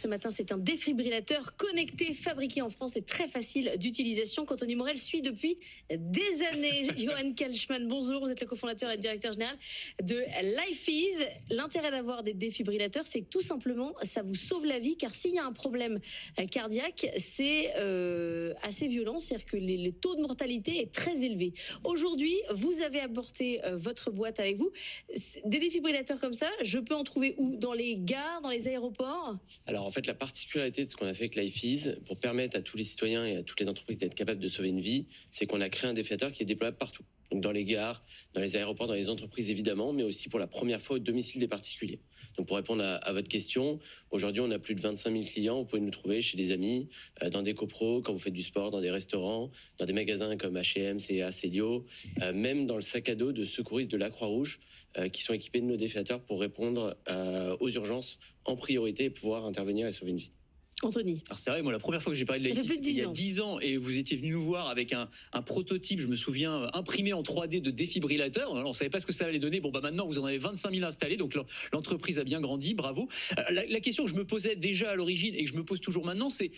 ce matin, c'est un défibrillateur connecté, fabriqué en France et très facile d'utilisation qu'Anthony Morel suit depuis des années. Johan Kelchman, bonjour, vous êtes le cofondateur et directeur général de LifeEase. L'intérêt d'avoir des défibrillateurs, c'est que tout simplement, ça vous sauve la vie, car s'il y a un problème cardiaque, c'est assez violent, c'est-à-dire que le taux de mortalité est très élevé. Aujourd'hui, vous avez apporté votre boîte avec vous. Des défibrillateurs comme ça, je peux en trouver où? Dans les gares, dans les aéroports? Alors en fait, la particularité de ce qu'on a fait avec LifeEase, pour permettre à tous les citoyens et à toutes les entreprises d'être capables de sauver une vie, c'est qu'on a créé un défibrillateur qui est déployable partout. Donc dans les gares, dans les aéroports, dans les entreprises évidemment, mais aussi pour la première fois au domicile des particuliers. Donc pour répondre à votre question, aujourd'hui on a plus de 25 000 clients, vous pouvez nous trouver chez des amis, dans des copros, quand vous faites du sport, dans des restaurants, dans des magasins comme H&M, C&A, Célio, même dans le sac à dos de secouristes de la Croix-Rouge, qui sont équipés de nos défibrillateurs pour répondre aux urgences en priorité et pouvoir intervenir et sauver une vie. Anthony. Alors c'est vrai, moi la première fois que j'ai parlé de LifeEase, c'était il y a 10 ans et vous étiez venu nous voir avec un prototype, je me souviens, imprimé en 3D de défibrillateur. On ne savait pas ce que ça allait donner. Bon bah maintenant vous en avez 25 000 installés, donc l'entreprise a bien grandi, bravo. La question que je me posais déjà à l'origine et que je me pose toujours maintenant, c'est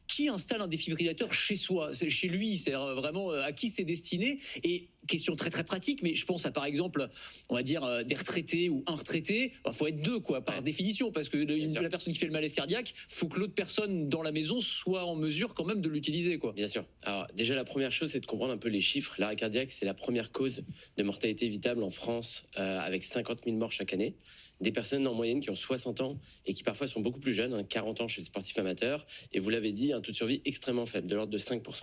qui installe un défibrillateur chez soi, chez lui, c'est vraiment à qui c'est destiné? Et question très très pratique, mais je pense à par exemple, on va dire des retraités ou un retraité. Il faut être deux quoi, par définition, parce que la personne qui fait le malaise cardiaque, faut que l'autre personne dans la maison soit en mesure quand même de l'utiliser quoi. Bien sûr. Alors déjà la première chose, c'est de comprendre un peu les chiffres. L'arrêt cardiaque, c'est la première cause de mortalité évitable en France, avec 50 000 morts chaque année. Des personnes en moyenne qui ont 60 ans et qui parfois sont beaucoup plus jeunes, 40 ans chez les sportifs amateurs. Et vous l'avez dit, un taux de survie extrêmement faible, de l'ordre de 5%.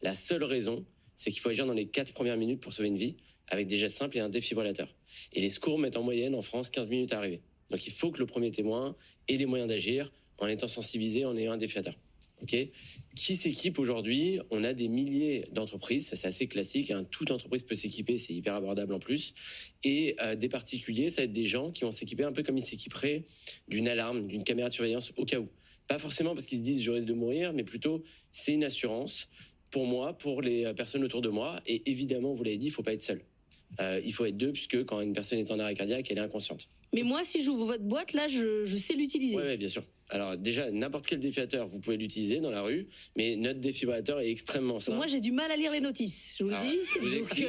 La seule raison, c'est qu'il faut agir dans les 4 premières minutes pour sauver une vie, avec des gestes simples et un défibrillateur. Et les secours mettent en moyenne en France 15 minutes à arriver. Donc il faut que le premier témoin ait les moyens d'agir en étant sensibilisé, en ayant un défibrillateur. Okay. Qui s'équipe aujourd'hui? On a des milliers d'entreprises, ça c'est assez classique, hein. Toute entreprise peut s'équiper, c'est hyper abordable en plus. Et des particuliers, ça va être des gens qui vont s'équiper un peu comme ils s'équiperaient d'une alarme, d'une caméra de surveillance au cas où. Pas forcément parce qu'ils se disent je risque de mourir, mais plutôt c'est une assurance pour moi, pour les personnes autour de moi. Et évidemment, vous l'avez dit, il ne faut pas être seul. Il faut être deux, puisque quand une personne est en arrêt cardiaque, elle est inconsciente. Mais moi, si j'ouvre votre boîte, là, je sais l'utiliser. Oui, bien sûr. Alors déjà, n'importe quel défibrillateur, vous pouvez l'utiliser dans la rue, mais notre défibrillateur est extrêmement simple. Moi, j'ai du mal à lire les notices, je vous le dis. Je vous explique.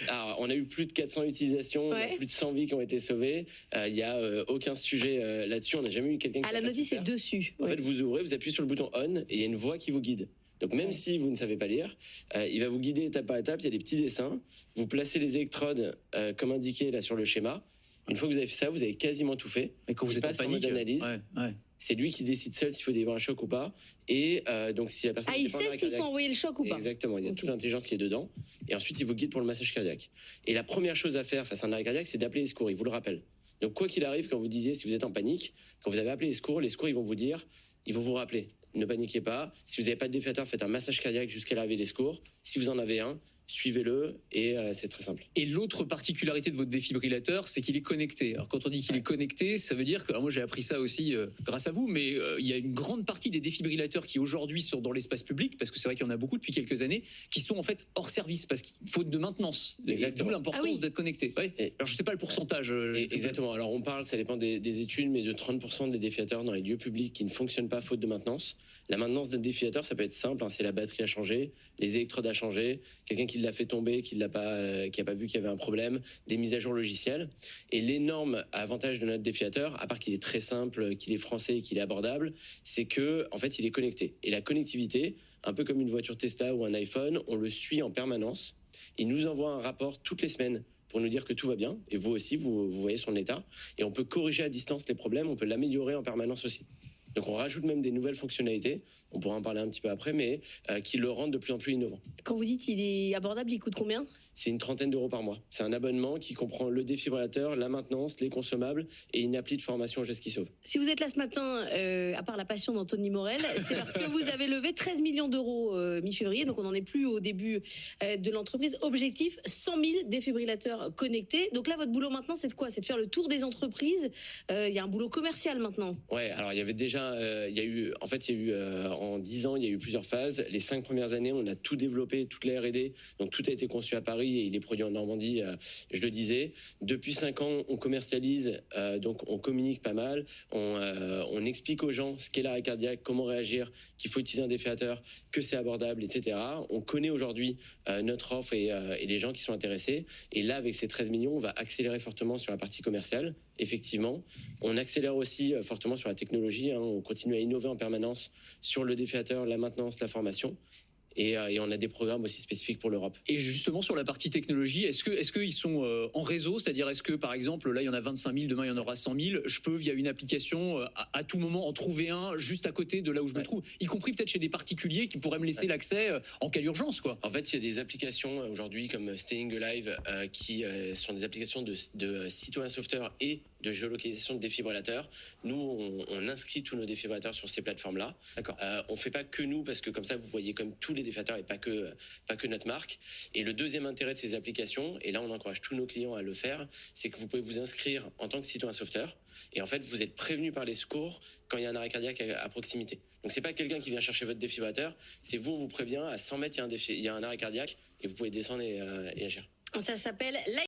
Alors, on a eu plus de 400 utilisations, on a plus de 100 vies qui ont été sauvées. Il n'y a aucun sujet là-dessus. On n'a jamais eu quelqu'un qui... Ah, la notice est dessus. En fait, vous ouvrez, vous appuyez sur le bouton on et il y a une voix qui vous guide. Donc même si vous ne savez pas lire, il va vous guider étape par étape. Il y a des petits dessins. Vous placez les électrodes comme indiqué là sur le schéma. Une fois que vous avez fait ça, vous avez quasiment tout fait. Mais quand vous êtes en panique, en mode analyse, c'est lui qui décide seul s'il faut y avoir un choc ou pas. Et donc si la personne... il sait s'il faut envoyer le choc ou pas. Exactement, il y a toute l'intelligence qui est dedans. Et ensuite, il vous guide pour le massage cardiaque. Et la première chose à faire face à un arrêt cardiaque, c'est d'appeler les secours. Il vous le rappelle. Donc quoi qu'il arrive, quand vous disiez, si vous êtes en panique, quand vous avez appelé les secours, ils vont vous dire, ils vont vous rappeler. Ne paniquez pas. Si vous n'avez pas de défibrillateur, faites un massage cardiaque jusqu'à l'arrivée des secours. Si vous en avez un, suivez-le et c'est très simple. Et l'autre particularité de votre défibrillateur, c'est qu'il est connecté. Alors quand on dit qu'il est connecté, ça veut dire que, moi j'ai appris ça aussi grâce à vous, mais il y a une grande partie des défibrillateurs qui aujourd'hui sont dans l'espace public, parce que c'est vrai qu'il y en a beaucoup depuis quelques années, qui sont en fait hors service, parce qu'il faut de maintenance. D'où l'importance d'être connecté. Ouais. Alors je ne sais pas le pourcentage. Exactement. Alors on parle, ça dépend des études, mais de 30% des défibrillateurs dans les lieux publics qui ne fonctionnent pas faute de maintenance. La maintenance d'un défibrillateur, ça peut être simple, hein, c'est la batterie à changer, les électrodes à changer, quelqu'un qui l'a fait tomber, qui n'a pas vu qu'il y avait un problème, des mises à jour logicielles. Et l'énorme avantage de notre défibrillateur, à part qu'il est très simple, qu'il est français et qu'il est abordable, c'est que en fait il est connecté. Et la connectivité, un peu comme une voiture Tesla ou un iPhone, on le suit en permanence. Il nous envoie un rapport toutes les semaines pour nous dire que tout va bien. Et vous aussi, vous voyez son état. Et on peut corriger à distance les problèmes, on peut l'améliorer en permanence aussi. Donc on rajoute même des nouvelles fonctionnalités, on pourra en parler un petit peu après, mais qui le rendent de plus en plus innovant. Quand vous dites il est abordable, il coûte combien? C'est une trentaine d'euros par mois. C'est un abonnement qui comprend le défibrillateur, la maintenance, les consommables et une appli de formation Geste qui sauve. Si vous êtes là ce matin, à part la passion d'Anthony Morel, c'est parce que vous avez levé 13 millions d'euros mi-février, donc on n'en est plus au début de l'entreprise. Objectif, 100 000 défibrillateurs connectés. Donc là, votre boulot maintenant, c'est de quoi? C'est de faire le tour des entreprises. Il y a un boulot commercial maintenant. Ouais, alors il y avait déjà là, il y a eu en 10 ans, il y a eu plusieurs phases. Les 5 premières années, on a tout développé, toute la R&D. Donc tout a été conçu à Paris et il est produit en Normandie, je le disais. Depuis 5 ans, on commercialise, donc on communique pas mal. On explique aux gens ce qu'est l'arrêt cardiaque, comment réagir, qu'il faut utiliser un défibrillateur, que c'est abordable, etc. On connaît aujourd'hui notre offre et les gens qui sont intéressés. Et là, avec ces 13 millions, on va accélérer fortement sur la partie commerciale. Effectivement, on accélère aussi fortement sur la technologie. On continue à innover en permanence sur le défibrillateur, la maintenance, la formation. Et on a des programmes aussi spécifiques pour l'Europe. Et justement, sur la partie technologie, est-ce qu'ils sont en réseau? C'est-à-dire, est-ce que, par exemple, là, il y en a 25 000, demain, il y en aura 100 000. Je peux, via une application, à tout moment, en trouver un juste à côté de là où je me trouve, y compris peut-être chez des particuliers qui pourraient me laisser l'accès en cas d'urgence, quoi. En fait, il y a des applications aujourd'hui comme Staying Alive qui sont des applications de citoyen sauveteur et de géolocalisation de défibrillateurs. Nous, on inscrit tous nos défibrillateurs sur ces plateformes-là. D'accord. On fait pas que nous, parce que comme ça, vous voyez comme tous les défibrillateurs et pas que notre marque. Et le deuxième intérêt de ces applications, et là on encourage tous nos clients à le faire, c'est que vous pouvez vous inscrire en tant que citoyen sauveteur. Et en fait, vous êtes prévenu par les secours quand il y a un arrêt cardiaque à proximité. Donc c'est pas quelqu'un qui vient chercher votre défibrillateur, c'est vous, on vous prévient, à 100 mètres, il y a un arrêt cardiaque et vous pouvez descendre et agir. Ça s'appelle